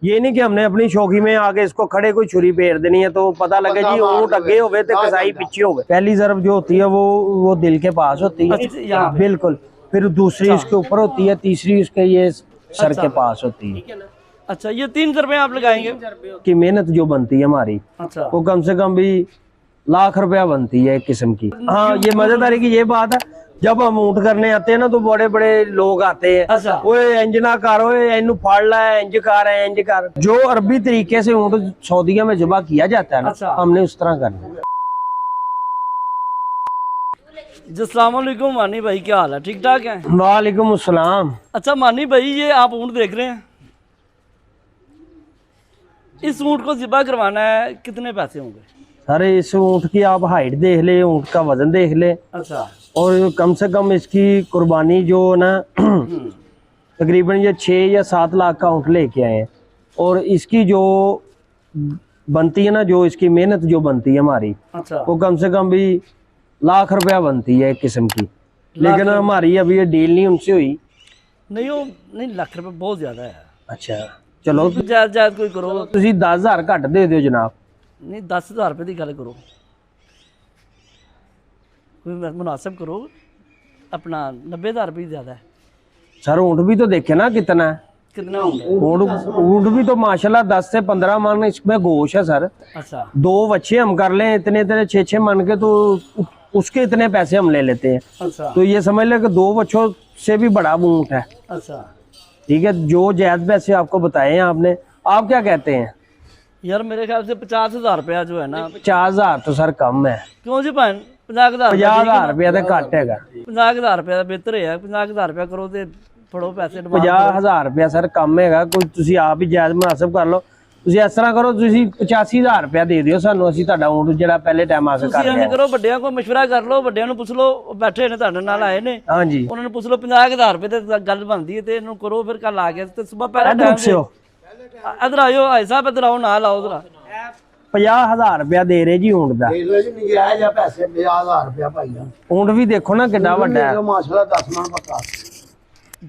ये नहीं कि हमने अपनी शौकी में आगे इसको खड़े कोई छुरी फेर देनी है तो पता लगे जी ऊँट अगे हो गए तो कसाई पीछे हो गए। पहली ज़रब जो होती है वो दिल के पास होती है, बिल्कुल। फिर दूसरी इसके ऊपर होती है, तीसरी इसके ये सर के पास होती है। अच्छा, ये 3 ज़रबे आप लगाएंगे की मेहनत जो बनती है हमारी, अच्छा, वो कम से कम भी लाख रुपया बनती है एक किस्म की। हाँ, ये मजेदारी की ये बात है, जब हम ऊँट करने आते हैं ना तो बड़े बड़े लोग आते हैं, अच्छा, वो इंज ना करो, इनू फाड़ ला, इंज कर, इंज कर। जो अरबी तरीके से ऊँट सऊदीया में जबा किया जाता है ना, अच्छा, हमने उस तरह करना है। जी अस्सलाम वालेकुम मानी भाई, क्या हाल है? ठीक ठाक है? वालेकुम अस्सलाम। अच्छा मानी भाई, ये आप ऊँट देख रहे हैं, इस ऊँट को ज़िबा करवाना है, कितने पैसे होंगे? सर इस ऊँट की आप हाइट देख ले, ऊँट का वजन देख ले, अच्छा, और कम से कम इसकी कुर्बानी जो ना तकरीबन ये 6 या 7 लाख का ऊँट लेके आए हैं। और इसकी जो बनती है ना, जो इसकी मेहनत जो बनती है हमारी, अच्छा, वो कम से कम भी लाख रुपया बनती है एक किस्म की। लेकिन हमारी अभी ये डील नहीं उनसे हुई। नहीं वो नहीं, लाख रुपये बहुत ज़्यादा है। अच्छा चलो, जायज़ जायज़ कोई करो, तुसी 10,000 घट दे दियो जनाब। नहीं 10,000 रुपये की गल करो, कोई मुनासिब करो, अपना 90,000 रुपये ज़्यादा है। सर ऊँट भी तो देखे ना कितना है, कितना होंगे? ऊँट भी तो माशाल्लाह 10 से 15 मन इसमें गोश है सर। अच्छा, 2 बच्चे हम कर लें इतने इतने 6-6 मन के, तो उसके इतने पैसे हम ले लेते हैं। अच्छा, तो ये समझ ले कि 2 बच्चों से भी बड़ा ऊँट है। अच्छा, ठीक है, जो जायज़ पैसे आपको बताए हैं आपने, आप क्या कहते हैं? यार मेरे ख्याल से 50,000 रुपया जो है ना, 50,000 तो सर कम है। क्यों जी भैन? 50,000 50,000 रुपया तो घट है। 50,000 रुपया बेहतर है, 50,000 रुपया करो तो फड़ो पैसे। 50,000 रुपया सर कम है, कोई तुसी आप ही जायज़ मुनासिब कर लो। ਤੁਸੀਂ ਇਸ ਤਰ੍ਹਾਂ ਕਰੋ, ਤੁਸੀਂ 85,000 ਰੁਪਇਆ ਦੇ ਦਿਓ ਸਾਨੂੰ, ਅਸੀਂ ਤੁਹਾਡਾ ਊਂਟ ਜਿਹੜਾ ਪਹਿਲੇ ਟਾਈਮ ਆ ਕੇ ਕਰ ਤੁਸੀਂ ਕਰੋ, ਵੱਡਿਆਂ ਕੋਲ ਮਸ਼ਵਰਾ ਕਰ ਲਓ, ਵੱਡਿਆਂ ਨੂੰ ਪੁੱਛ ਲਓ, ਉਹ ਬੈਠੇ ਨੇ ਤੁਹਾਡੇ ਨਾਲ ਆਏ ਨੇ, ਹਾਂਜੀ ਉਹਨਾਂ ਨੂੰ ਪੁੱਛ ਲਓ 50,000 ਰੁਪਏ ਤੇ ਗੱਲ ਬਣਦੀ ਹੈ ਤੇ ਇਹਨੂੰ ਕਰੋ, ਫਿਰ ਕੱਲ ਆ ਕੇ ਤੇ ਸਵੇਰ ਪਹਿਲੇ ਟਾਈਮ ਇਧਰ ਆਇਓ, ਭਾਈ ਸਾਹਿਬ ਇਧਰ ਆਓ, ਨਾਲ ਆਓ ਜ਼ਰਾ। 50,000 ਰੁਪਇਆ ਦੇ ਰਹੇ ਜੀ ਊਂਟ ਦਾ। ਦੇਖ ਲਓ ਜੀ, ਨਜਾਇਜ਼ ਆ ਪੈਸੇ, 50,000 ਰੁਪਇਆ ਭਾਈ ਦਾ। ਊਂਟ ਵੀ ਦੇਖੋ ਨਾ ਕਿੰਨਾ ਵੱਡਾ ਹੈ, ਮਾਸ਼ਾਅੱਲਾ 10 ਮਣ ਪੱਕਾ।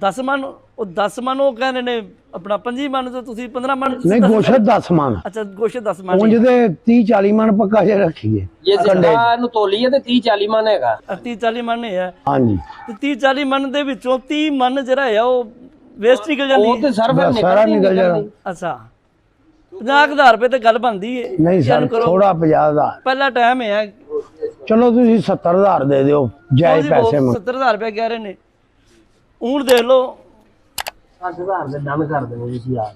10 ਮਣ, ਉਹ 10 ਮਣ ਉਹ ਕਹਿੰਦੇ ਨੇ, ਆਪਣਾ 25 ਮਣ ਤੇ ਤੁਸੀਂ 15 ਮਣ। ਨਹੀਂ ਗੋਸ਼ਤ 10 ਮਣ। ਅੱਛਾ ਗੋਸ਼ਤ 10 ਮਣ। ਉਂਝ ਦੇ 30-40 ਮਣ ਪੱਕਾ ਜੇ ਰੱਖੀਏ। ਇਹ ਜ਼ਿੰਦਾ ਨੂੰ ਤੋਲੀਏ ਤੇ 30-40 ਮਣ ਹੈਗਾ। 30-40 ਮਣ ਹੈ। ਹਾਂਜੀ, ਤੇ 30-40 ਮਣ ਦੇ ਵਿੱਚੋਂ 30 ਮਣ ਜਿਹੜਾ ਹੈ ਉਹ ਵੇਸਟ ਨਿਕਲ ਜਾਂਦੀ ਹੈ। ਉਹ ਤੇ ਸਰ ਸਾਰਾ ਨਿਕਲ ਜਾਣਾ। ਅੱਛਾ, 50,000 ਰੁਪਏ ਤੇ ਗੱਲ ਬਣਦੀ ਹੈ। ਨਹੀਂ ਸਰ, ਥੋੜਾ 50,000 ਪਹਿਲਾ ਟਾਈਮ ਹੈ। ਚਲੋ ਤੁਸੀਂ 70,000 ਦੇ ਦਿਓ, ਜਾਇਜ਼ ਪੈਸੇ। 70,000 ਰੁਪਏ ਕਹਿ ਰਹੇ ਨੇ। ਊਂਟ ਦੇਖ ਲਓ, 60,000 ਦੇ ਡਨ ਕਰ ਦੇਣੇ ਜੀ ਯਾਰ।